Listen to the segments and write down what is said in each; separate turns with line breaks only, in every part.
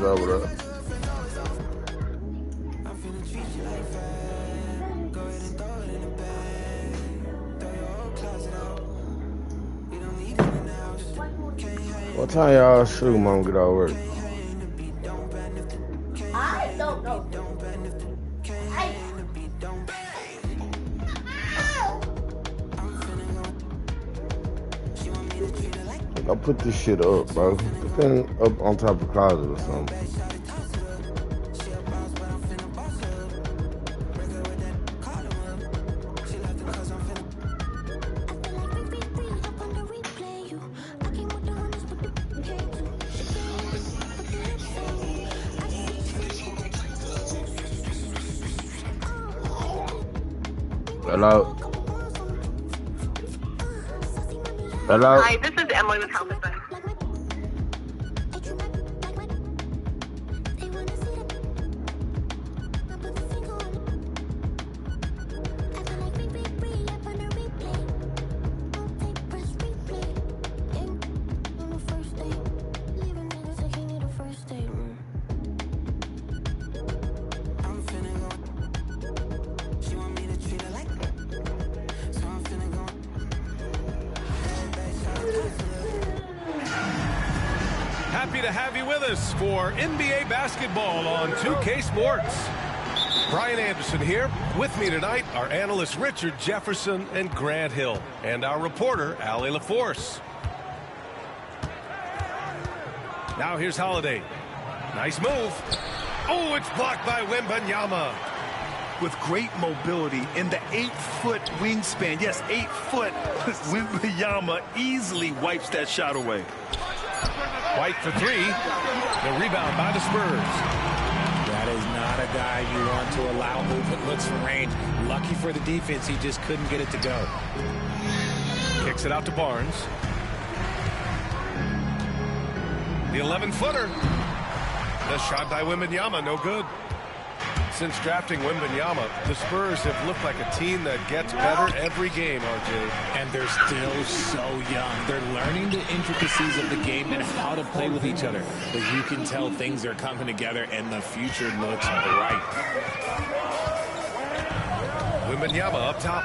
What's up with that? What time y'all shoot, mom, get out of work?
I don't know.
I put this shit up, bro. Put that up on top of the closet or something. Hello? Hello?
Hi, this is Emily with Health Advice.
Happy to have you with us for NBA basketball on 2K Sports. Brian Anderson here. With me tonight are analysts Richard Jefferson and Grant Hill, and our reporter, Allie LaForce. Now here's Holiday. Nice move. Oh, it's blocked by Wembanyama.
With great mobility in the 8-foot wingspan. Yes, 8 foot. Wembanyama easily wipes that shot away.
White for three. The rebound by the Spurs.
That is not a guy you want to allow movement looks from range. Lucky for the defense, he just couldn't get it to go.
Kicks it out to Barnes. The 11-footer. The shot by Wembanyama, no good. Since drafting Wembanyama, the Spurs have looked like a team that gets better every game, RJ.
And they're still so young. They're learning the intricacies of the game and how to play with each other. But you can tell things are coming together and the future looks bright.
Wembanyama up top.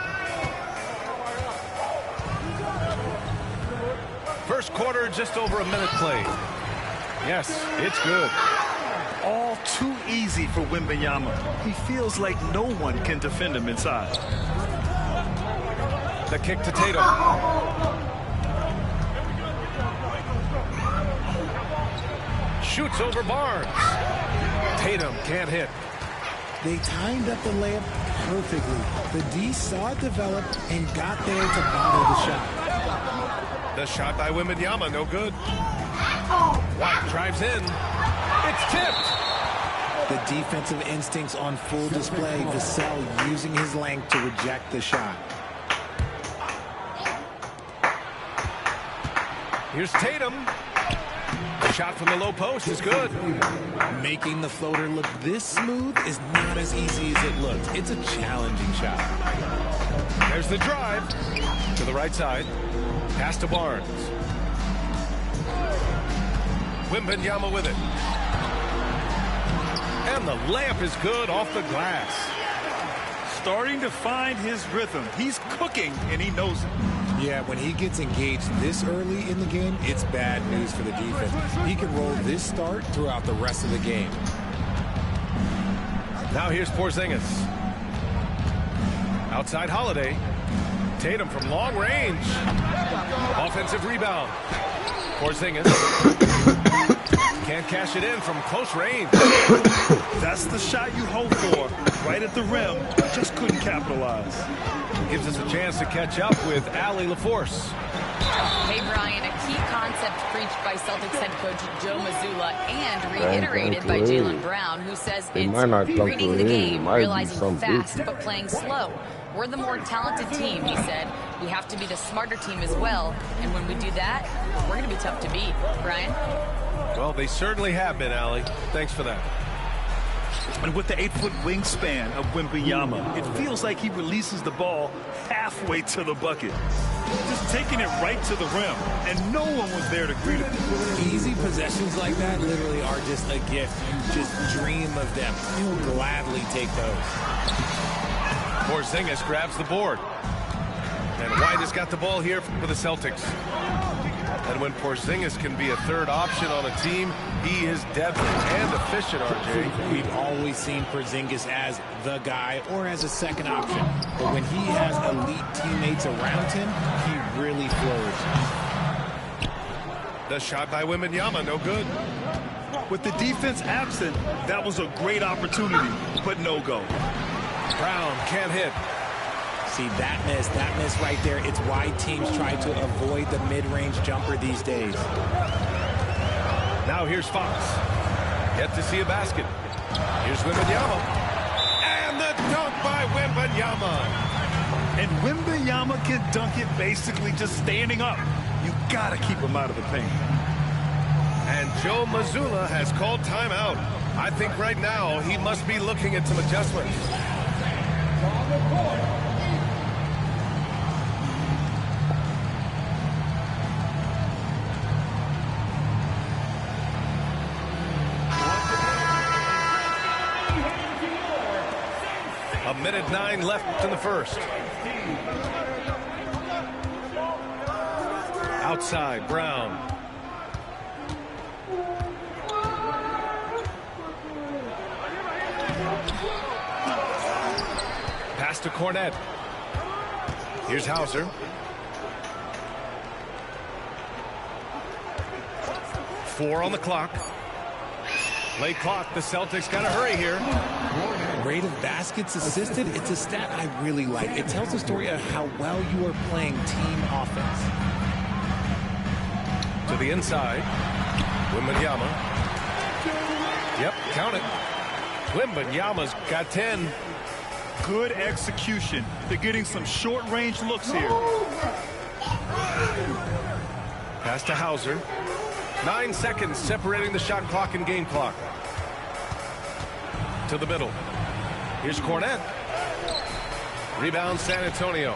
First quarter, just over a minute played. Yes, it's good.
All too easy for Wembanyama. He feels like no one can defend him inside.
The kick to Tatum. Shoots over Barnes. Tatum can't hit.
They timed up the layup perfectly. The D saw it develop and got there to bottle the shot.
The shot by Wembanyama, no good. White drives in. It's tipped.
The defensive instincts on full display. Vassell using his length to reject the shot.
Here's Tatum. The shot from the low post is good.
Making the floater look this smooth is not as easy as it looks. It's a challenging shot.
There's the drive to the right side. Pass to Barnes. Wembanyama with it. And the layup is good off the glass.
Starting to find his rhythm. He's cooking, and he knows it.
Yeah, when he gets engaged this early in the game, it's bad news for the defense. He can roll this start throughout the rest of the game.
Now here's Porzingis. Outside Holiday. Tatum from long range. Offensive rebound. Porzingis. Can't cash it in from close range.
That's the shot you hope for. Right at the rim. Just couldn't capitalize.
Gives us a chance to catch up with Allie LaForce.
Hey, Brian, a key concept preached by Celtics head coach Joe Mazzulla and reiterated by Jaylen Brown, who says it's reading the game, realizing fast but playing slow. We're the more talented team, he said. We have to be the smarter team as well. And when we do that, we're going to be tough to beat. Brian?
Well, they certainly have been, Allie. Thanks for that.
And with the 8-foot wingspan of beemMr, it feels like he releases the ball halfway to the bucket. Just taking it right to the rim, and no one was there to greet him.
Easy possessions like that literally are just a gift. You just dream of them. You'll gladly take those.
Porzingis grabs the board. And White has got the ball here for the Celtics. And when Porzingis can be a third option on a team, he is deadly and efficient, RJ.
We've always seen Porzingis as the guy or as a second option. But when he has elite teammates around him, he really flourishes.
The shot by beemMr, no good.
With the defense absent, that was a great opportunity, but no go.
Brown can't hit.
See, that miss right there, it's why teams try to avoid the mid-range jumper these days.
Now here's Fox. Yet to see a basket. Here's beemMr. And the dunk by beemMr.
And beemMr can dunk it basically just standing up. You gotta keep him out of the paint.
And Joe Mazzulla has called timeout. I think right now he must be looking at some adjustments. A minute 9 left in the first. Outside, Brown. Pass to Cornette. Here's Hauser. Four on the clock. Late clock. The Celtics got to hurry here.
Rate of baskets assisted, it's a stat I really like. It tells the story of how well you are playing team offense.
To the inside. beemMr. Yep, count it. beemMr's got 10.
Good execution. They're getting some short-range looks here.
Pass to Hauser. 9 seconds separating the shot clock and game clock. To the middle. Here's Cornette. Rebound San Antonio.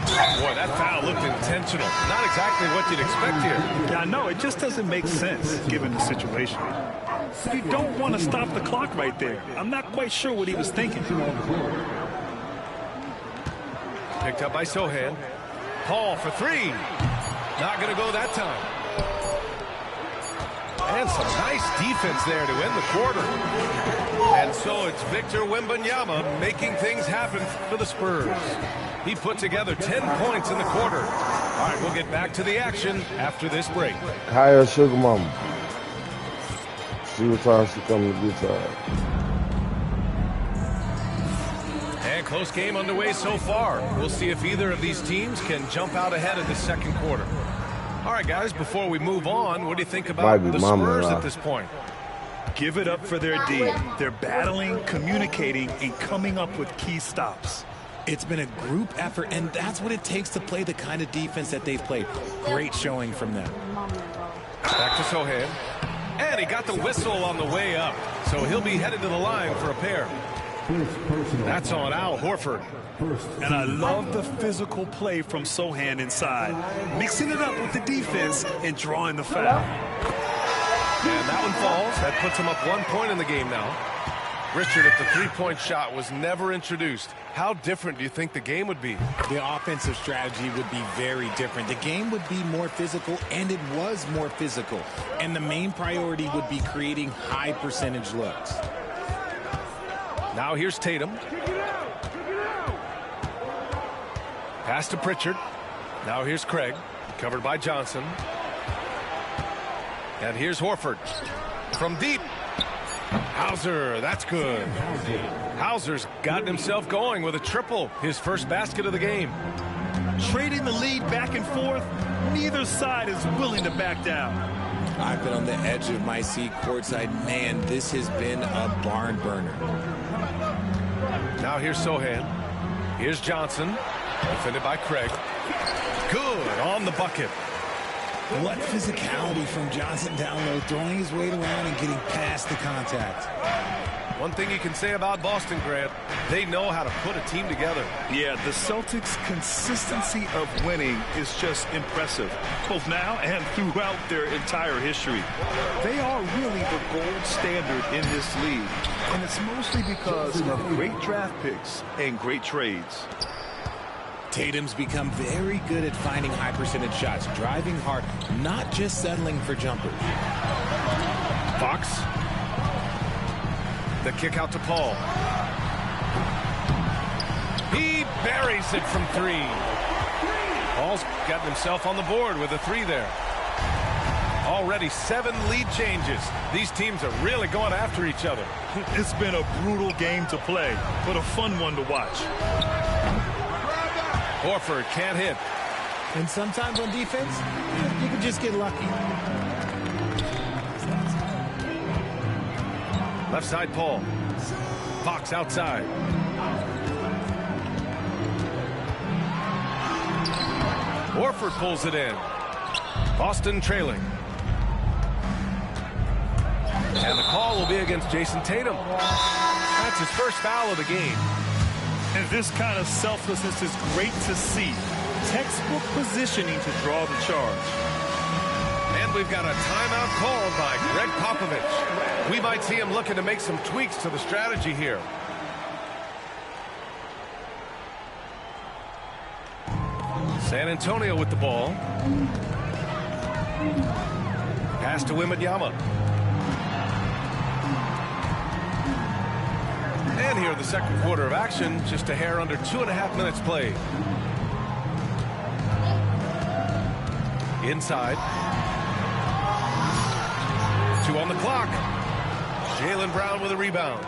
Boy, that foul looked intentional. Not exactly what you'd expect here.
Yeah, I know. It just doesn't make sense given the situation. You don't want to stop the clock right there. I'm not quite sure what he was thinking.
Picked up by Sohan. Paul for three. Not going to go that time. And some nice defense there to end the quarter. And so it's Victor beemMr making things happen for the Spurs. He put together 10 points in the quarter. All right, we'll get back to the action after this break.
Hire Sugar Mama. See what time she coming to get tired.
And close game underway so far. We'll see if either of these teams can jump out ahead of the second quarter. All right, guys, before we move on, what do you think about the Spurs at this point?
Give it up for their D. They're battling, communicating, and coming up with key stops.
It's been a group effort, and that's what it takes to play the kind of defense that they've played. Great showing from them.
Back to Sohan. And he got the whistle on the way up, so he'll be headed to the line for a pair. That's on Al Horford.
And I love the physical play from Sohan inside, mixing it up with the defense and drawing the foul.
And that one falls. That puts him up 1 point in the game now. Richard, if the three-point shot was never introduced, how different do you think the game would be?
The offensive strategy would be very different. The game would be more physical, and it was more physical. And the main priority would be creating high percentage looks.
Now here's Tatum. Pass to Pritchard. Now here's Craig, covered by Johnson. And here's Horford. From deep. Hauser, that's good. Hauser's gotten himself going with a triple, his first basket of the game.
Trading the lead back and forth, neither side is willing to back down.
I've been on the edge of my seat courtside. Man, this has been a barn burner.
Now here's Sohan. Here's Johnson, defended by Craig. Good on the bucket.
What physicality from Johnson down low, throwing his weight around and getting past the contact.
One thing you can say about Boston, Grant, they know how to put a team together.
Yeah, the Celtics' consistency of winning is just impressive, both now and throughout their entire history. They are really the gold standard in this league, and it's mostly because of great draft picks and great trades.
Tatum's become very good at finding high percentage shots, driving hard, not just settling for jumpers.
Fox. The kick out to Paul. He buries it from 3. Paul's gotten himself on the board with a 3 there. Already 7 lead changes. These teams are really going after each other.
It's been a brutal game to play, but a fun one to watch.
Horford can't hit.
And sometimes on defense, you can just get lucky.
Left side, Paul. Fox outside. Horford pulls it in. Boston trailing. And the call will be against Jason Tatum. That's his first foul of the game.
And this kind of selflessness is great to see. Textbook positioning to draw the charge.
And we've got a timeout called by Greg Popovich. We might see him looking to make some tweaks to the strategy here. San Antonio with the ball. Pass to Wembanyama. And here the second quarter of action, just a hair under 2.5 minutes played. Inside. 2 on the clock. Jaylen Brown with a rebound.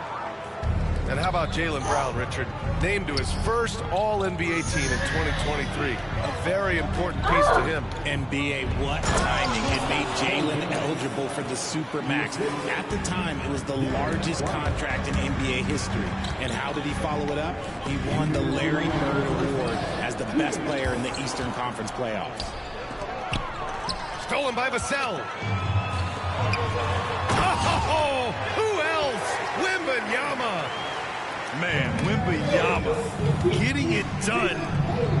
And how about Jaylen Brown, Richard? Named to his first All-NBA team in 2023. A very important piece to him.
NBA, what timing. It made Jaylen eligible for the Supermax. At the time, it was the largest contract in NBA history. And how did he follow it up? He won the Larry Bird Award as the best player in the Eastern Conference playoffs.
Stolen by Vassell. Oh, who else? Wembanyama.
Man, Wembanyama getting it done.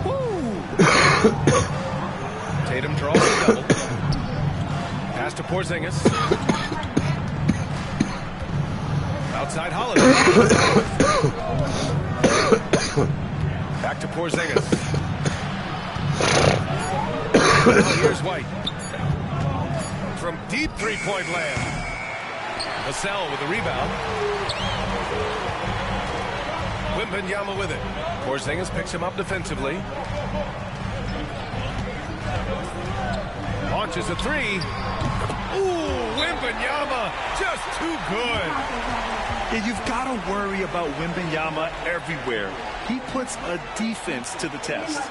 Woo.
Tatum draws the double. Pass to Porzingis. Outside Holiday. Back to Porzingis. Now here's White. From deep three-point land. Vassell with the rebound. Wembanyama with it. Porzingis picks him up defensively. Launches a 3. Ooh, Wembanyama just too good.
Yeah, you've got to worry about Wembanyama everywhere. He puts a defense to the test.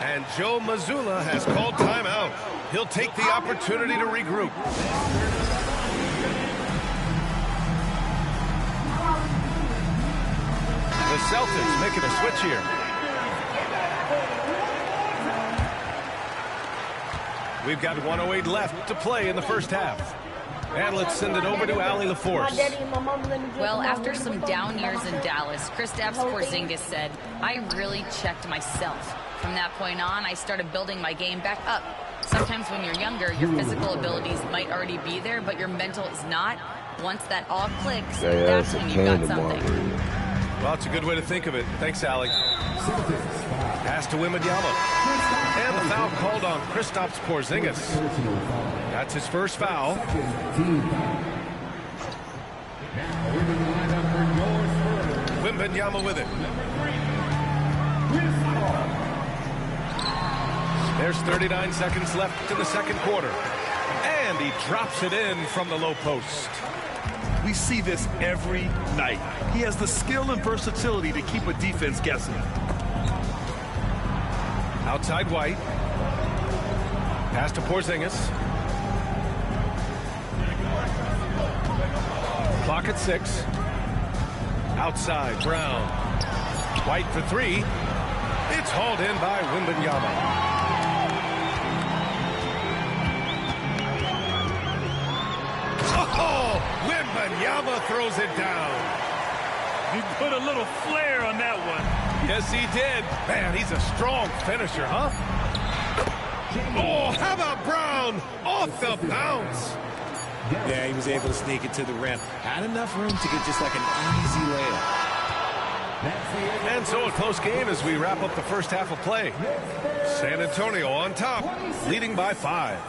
And Joe Mazzulla has called timeout. He'll take the opportunity to regroup. The Celtics making a switch here. We've got 1:08 left to play in the first half. And let's send it over to Allie LaForce.
Well, after some down years in Dallas, Kristaps Porzingis said, I really checked myself. From that point on, I started building my game back up. Sometimes when you're younger, your physical abilities might already be there, but your mental is not. Once that all clicks, that's when you've got something.
Well, it's a good way to think of it. Thanks, Allie. Pass to Wembanyama. And the foul called on Kristaps Porzingis. That's his first foul. Wembanyama with it. There's 39 seconds left in the second quarter. And he drops it in from the low post.
We see this every night. He has the skill and versatility to keep a defense guessing.
Outside White. Pass to Porzingis. Clock at 6. Outside Brown. White for 3. It's hauled in by Wembanyama. Wembanyama throws it down.
He put a little flair on that one.
Yes, he did. Man, he's a strong finisher, huh? Oh, how about Brown? Off the bounce.
Yeah, he was able to sneak it to the rim. Had enough room to get just like an easy layup.
And so a close game as we wrap up the first half of play. San Antonio on top, leading by 5.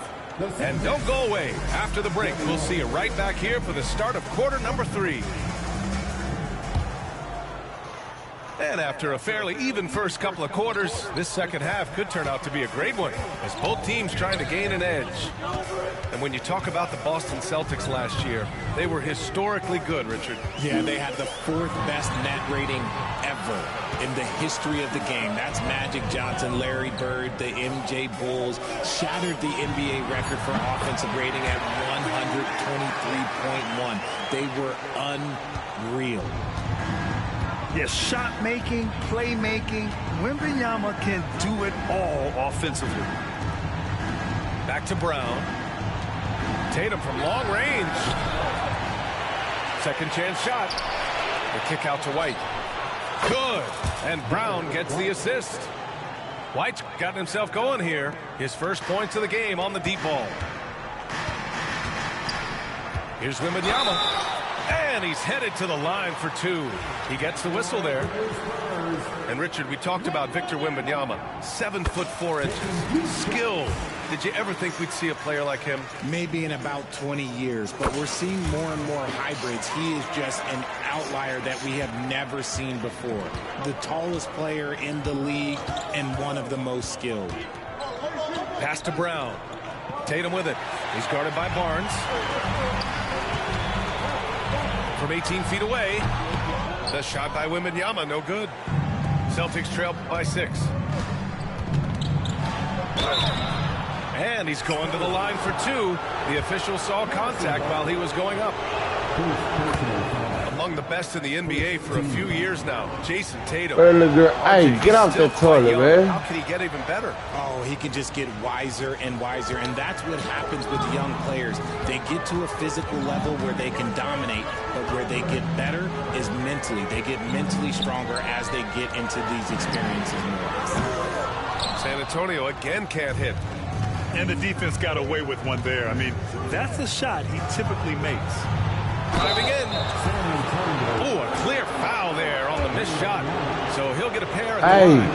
And don't go away. After the break, we'll see you right back here for the start of quarter number 3. And after a fairly even first couple of quarters, this second half could turn out to be a great one as both teams trying to gain an edge. And when you talk about the Boston Celtics last year, they were historically good, Richard.
Yeah, they had the 4th best net rating ever in the history of the game. That's Magic Johnson, Larry Bird, the MJ Bulls. Shattered the NBA record for offensive rating at 123.1. They were unreal.
Yes, shot making, playmaking. Wembanyama can do it all offensively.
Back to Brown. Tatum from long range. Second chance shot. The kick out to White. Good. And Brown gets the assist. White's gotten himself going here. His first points of the game on the deep ball. Here's Wembanyama. And he's headed to the line for 2. He gets the whistle there. And Richard, we talked about Victor Wembanyama, 7'4". Skill. Did you ever think we'd see a player like him?
Maybe in about 20 years, but we're seeing more and more hybrids. He is just an outlier that we have never seen before. The tallest player in the league and one of the most skilled.
Pass to Brown. Tatum with it. He's guarded by Barnes. From 18 feet away, the shot by Wembanyama, no good. Celtics trail by 6. And he's going to the line for 2. The official saw contact while he was going up. Among the best in the NBA for a few years now, Jason Tatum.
Hey, get out the toilet, man.
How can he get even better?
Oh, he can just get wiser and wiser, and that's what happens with young players. They get to a physical level where they can dominate, but where they get better is mentally. They get mentally stronger as they get into these experiences more.
San Antonio again can't hit.
And the defense got away with one there. I mean, that's a shot he typically makes.
Driving in. Oh, a clear foul there on the missed shot. So he'll get a pair at the line.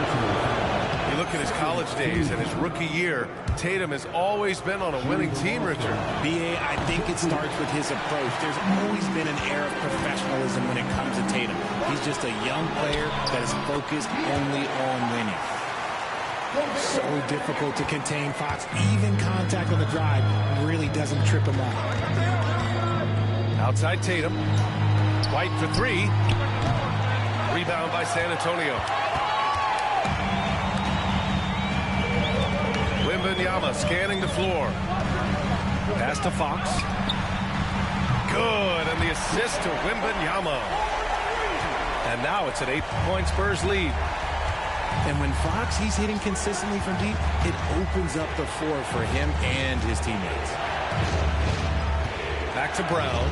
You look at his college days and his rookie year, Tatum has always been on a winning team, Richard.
B.A., I think it starts with his approach. There's always been an air of professionalism when it comes to Tatum. He's just a young player that is focused only on winning. So difficult to contain Fox. Even contact on the drive really doesn't trip him up.
Outside Tatum. White for 3. Rebound by San Antonio. Wembanyama scanning the floor. Pass to Fox. Good, and the assist to Wembanyama. And now it's an 8-point Spurs lead.
And when Fox, he's hitting consistently from deep, it opens up the floor for him and his teammates.
Back to Brown.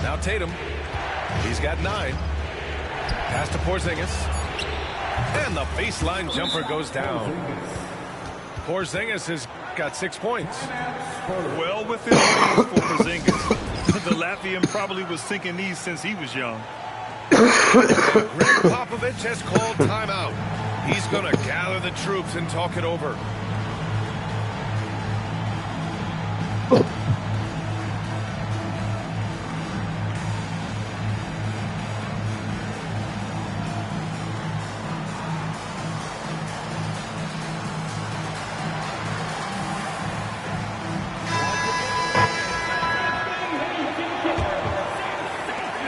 Now Tatum. He's got 9. Pass to Porzingis. And the baseline jumper goes down. Porzingis has got 6 points.
Well within range for Porzingis. The Latvian probably was thinking these since he was young.
Greg Popovich has called timeout. He's going to gather the troops and talk it over.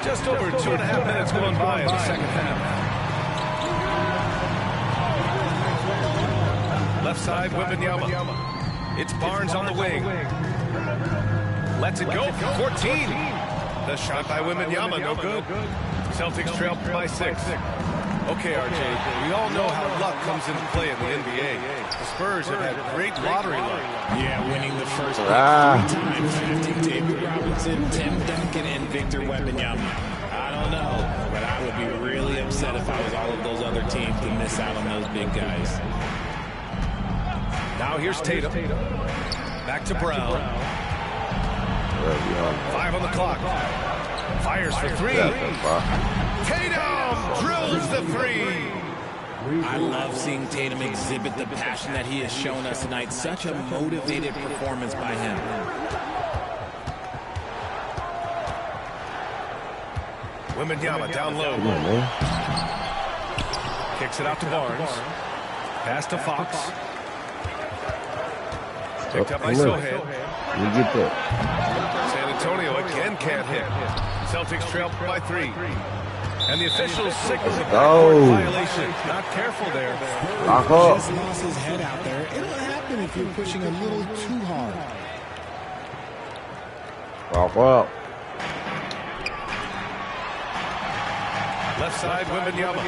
Just over 2.5 minutes going by in the second half. Left side, Wembanyama. It's Barnes on the wing. Lets it go for 14. The shot by Wembanyama, no good. Celtics trail by 6. Okay, RJ, we all know how luck comes into play in the NBA, Spurs have had great lottery luck.
Yeah, winning the first pick 3 times. Drafting David Robinson, Tim Duncan, and Victor Wembanyama. I don't know, but I would be really upset if I was all of those other teams to miss out on those big guys.
Now here's Tatum. Back to Brown. 5 on the clock. Fires for 3. Tatum drills the 3.
I love seeing Tatum exhibit the passion that he has shown us tonight. Such a motivated performance by him.
Wembanyama down low. Kicks it out to Barnes. Pass to Fox. Picked up by Sohan.
You get that.
San Antonio again can't hit. Celtics trail by 3. And the officials signal the backcourt violation. Not careful there.
Lock up.
Just lost his head out there. It'll happen if you're pushing a little too hard.
Lock up.
Left side, Wembanyama.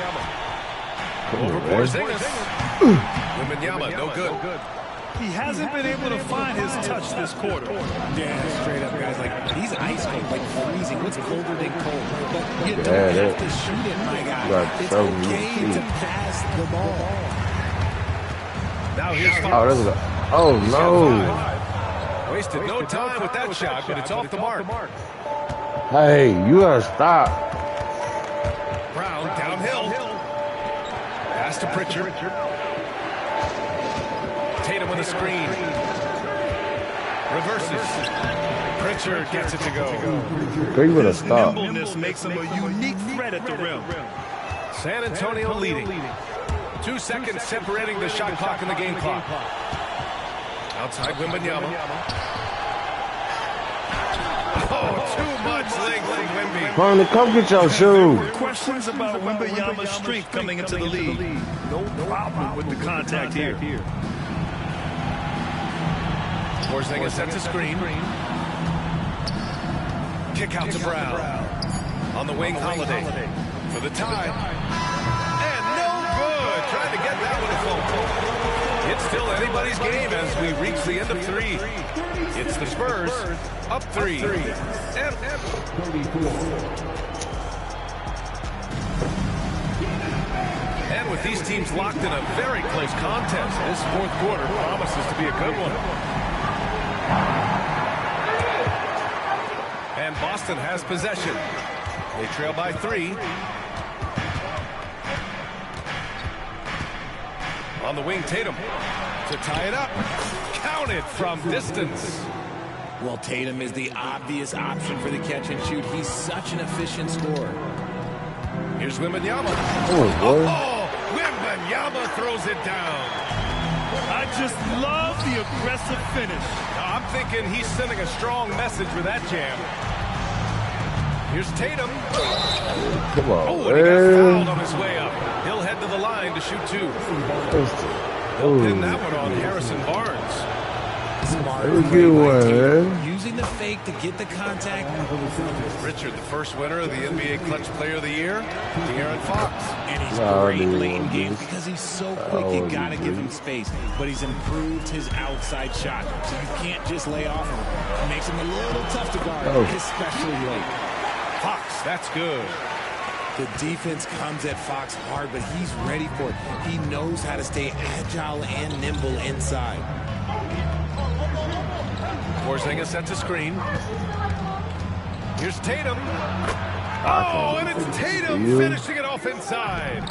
Over Porzingis. Wembanyama, no good.
He hasn't been able to find his touch this quarter.
Yeah, straight up, guys. Like, he's ice cold, like freezing. What's colder than cold? But you don't have to shoot it, my guy. It's okay to pass the ball.
Now here's
Oh, no.
Wasted no time with that shot, but it's off the mark.
Hey, you gotta stop.
Brown downhill. Pass to Pritchard. Tatum with a screen. Reverses. Pritchard gets it to go.
You gotta stop.
Nimbleness makes him a unique threat at the rim.
San Antonio leading. 2 seconds separating the shot clock and the game clock. Outside Wembanyama. Oh, too much length from Wemby.
Come get your shoe.
Questions about Wembanyama's strength coming into the league. No problem with the contact here.
Porzingis sets a screen. Kick out to Brown. On the wing, Holiday. For the tie. And no good. Trying to get that one full. It's still anybody's game as we reach the end of 3. It's the Spurs up 3. And with these teams locked in a very close contest, this 4th quarter promises to be a good one. And Boston has possession. They trail by 3. On the wing, Tatum to tie it up. Counted from distance.
Well, Tatum is the obvious option for the catch and shoot. He's such an efficient scorer.
Here's Wembanyama.
Oh,
Wembanyama throws it down.
I just love the aggressive finish.
Now, I'm thinking he's sending a strong message with that jam. Here's Tatum.
Come on,
and he got fouled on his way up. He'll head to the line to shoot 2. He'll pin that one on Harrison Barnes.
Smart. Using the fake to get the contact.
Richard, the first winner of the NBA Clutch Player of the Year, De'Aaron Fox.
And he's great late in games because he's so quick. You got to give him space. But he's improved his outside shot. So you can't just lay off him. It makes him a little tough to guard, especially late.
Fox, that's good.
The defense comes at Fox hard, but he's ready for it. He knows how to stay agile and nimble inside.
Porzingis sets a screen. Here's Tatum. Oh, and it's Tatum finishing it off inside.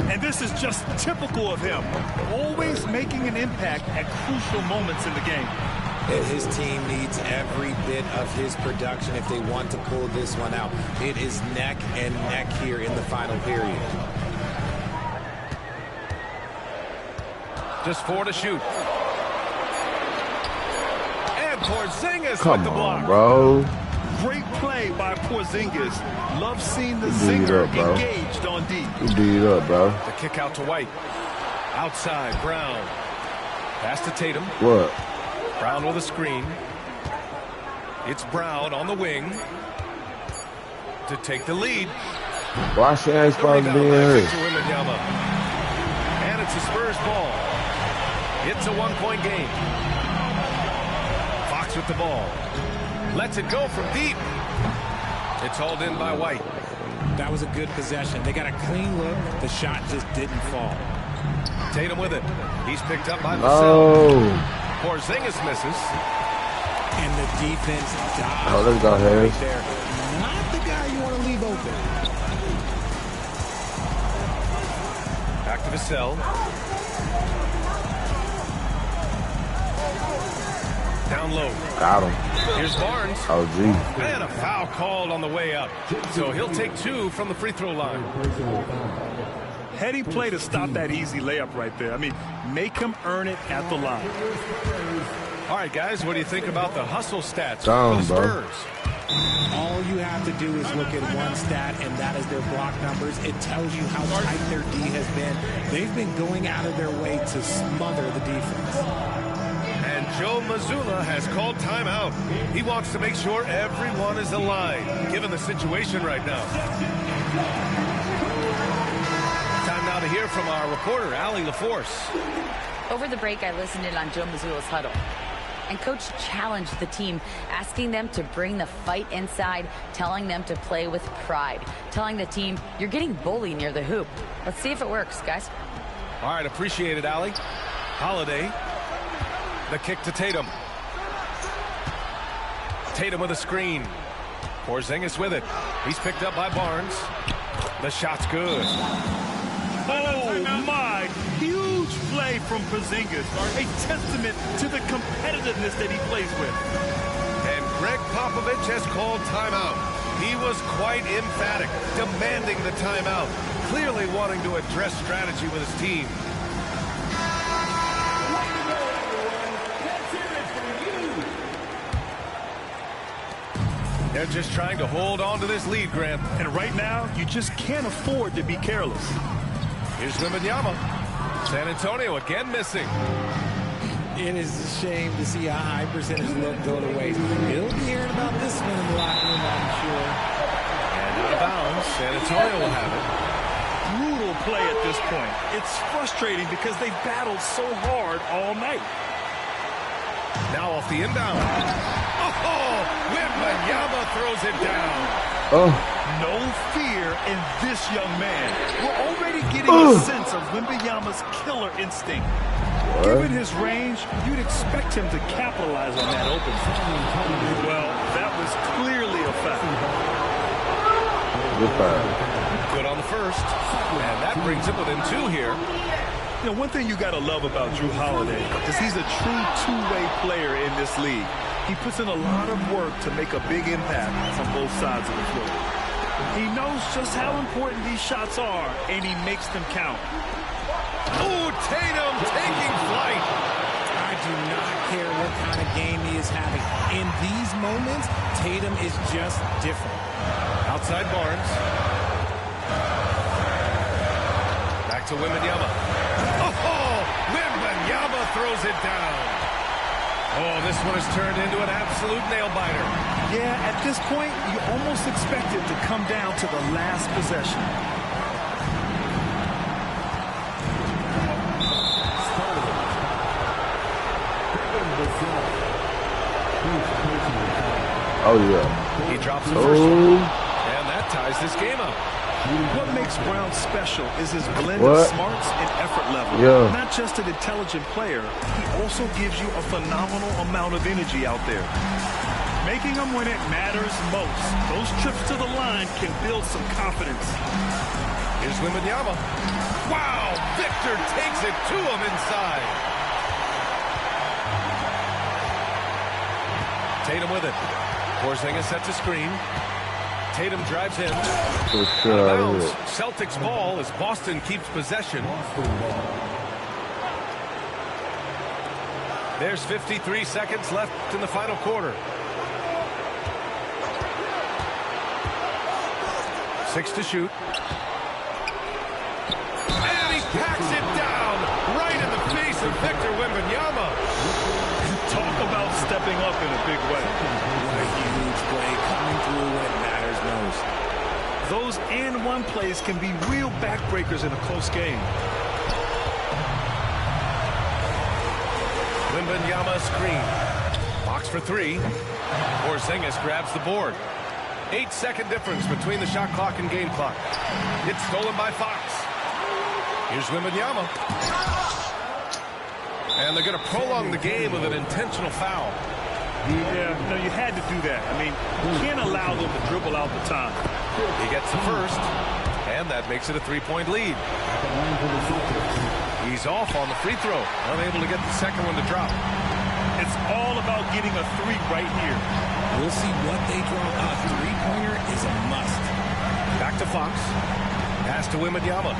And this is just typical of him. Always making an impact at crucial moments in the game.
And his team needs every bit of his production if they want to pull this one out. It is neck and neck here in the final period.
Just 4 to shoot. And Porzingis
Come
with the block.
on, bro.
Great play by Porzingis. Love seeing the Zinger engaged on D.
You beat up, bro.
The kick out to White. Outside, Brown. Pass to Tatum.
What?
Brown with a screen. It's Brown on the wing to take the lead.
Why she ain't supposed to be in here?
And it's the Spurs ball. It's a one-point game. Fox with the ball. Lets it go from deep. It's hauled in by White.
That was a good possession. They got a clean look. The shot just didn't fall.
Tatum with it. He's picked up by Vassell. Porzingis misses.
And the defense dives.
Oh, let's go ahead.
Right there. Not the guy you want to leave open.
Back to Vassell. Down low.
Got him.
Here's Barnes.
Oh, gee.
And a foul called on the way up. So he'll take 2 from the free throw line.
Heady play to stop that easy layup right there. I mean, make him earn it at the line.
All right, guys, what do you think about the hustle stats
Down,
for the Spurs?
All you have to do is look at one stat, and that is their block numbers. It tells you how tight their D has been. They've been going out of their way to smother the defense.
And Joe Mazzulla has called timeout. He wants to make sure everyone is aligned, given the situation right now. Time now to hear from our reporter, Allie LaForce.
Over the break, I listened in on Joe Mazzulla's huddle. And Coach challenged the team, asking them to bring the fight inside, telling them to play with pride, telling the team, you're getting bullied near the hoop. Let's see if it works, guys.
All right, appreciate it, Allie. Holiday. The kick to Tatum. Tatum with a screen. Porzingis with it. He's picked up by Barnes. The shot's good.
Oh, my. Huge play from Porzingis. A testament to the competitiveness that he plays with.
And Greg Popovich has called timeout. He was quite emphatic, demanding the timeout, clearly wanting to address strategy with his team. They're just trying to hold on to this lead, Grant.
And right now, you just can't afford to be careless.
Here's Wembanyama. San Antonio again missing.
It is a shame to see a high percentage look go to waste. He'll be hearing about this one in the locker room, I'm sure.
And out of bounds, San Antonio will have it.
Brutal play at this point. It's frustrating because they battled so hard all night.
Now off the inbound. Oh, Wembanyama throws it down.
Oh.
No fear in this young man. We're already getting a sense of Wembanyama's killer instinct.
What?
Given his range, you'd expect him to capitalize on that open. Well, that was clearly a foul.
Good foul.
Good on the first. And that brings him within 2 here.
You know, one thing you got to love about Jrue Holiday is he's a true two-way player in this league. He puts in a lot of work to make a big impact on both sides of the floor. He knows just how important these shots are, and he makes them count.
Oh, Tatum taking flight.
I do not care what kind of game he is having. In these moments, Tatum is just different.
Outside Barnes. Back to Wembanyama. Oh, Wembanyama throws it down. Oh, this one has turned into an absolute nail-biter.
Yeah, at this point, you almost expect it to come down to the last possession.
Oh, yeah.
He drops the first one, and that ties this game up.
What makes Brown special is his blend of smarts and effort level.
Yeah.
Not just an intelligent player, he also gives you a phenomenal amount of energy out there. Making them when it matters most. Those trips to the line can build some confidence.
Here's Wembanyama. Wow, Victor takes it to him inside. Tatum with it. Porzingis sets a screen. Tatum drives in. Bounds. Celtics ball as Boston keeps possession. There's 53 seconds left in the final quarter. 6 to shoot. And he packs it down right in the face of Victor Wembanyama.
Talk about stepping up in a big way.
A huge play coming through when it matters most.
Those and-one plays can be real backbreakers in a close game.
Wembanyama screen. Fox for three. Porzingis grabs the board. 8-second difference between the shot clock and game clock. It's stolen by Fox. Here's Wembanyama. And they're going to prolong the game with an intentional foul.
Yeah, no, you had to do that. I mean, you can't allow them to dribble out the time.
He gets the first, and that makes it a 3-point lead. He's off on the free throw, unable to get the second one to drop.
It's all about getting a three right here.
We'll see what they draw up. Three-pointer is a must.
Back to Fox. Pass to Wembanyama.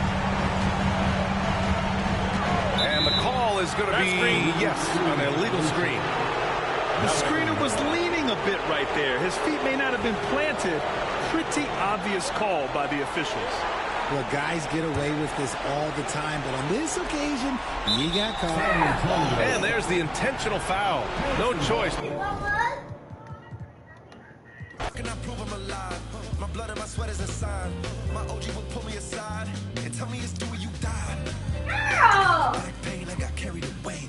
And the call is going to be, yes, an illegal screen.
The screener was leaning a bit right there. His feet may not have been planted. Pretty obvious call by the officials.
Well, guys get away with this all the time, but on this occasion, he got caught.
And there's the intentional foul. No choice.
Can I prove I'm alive? My blood and my sweat is a sign. My OG will pull me aside and tell me it's do you die. Back pain, I got carried away.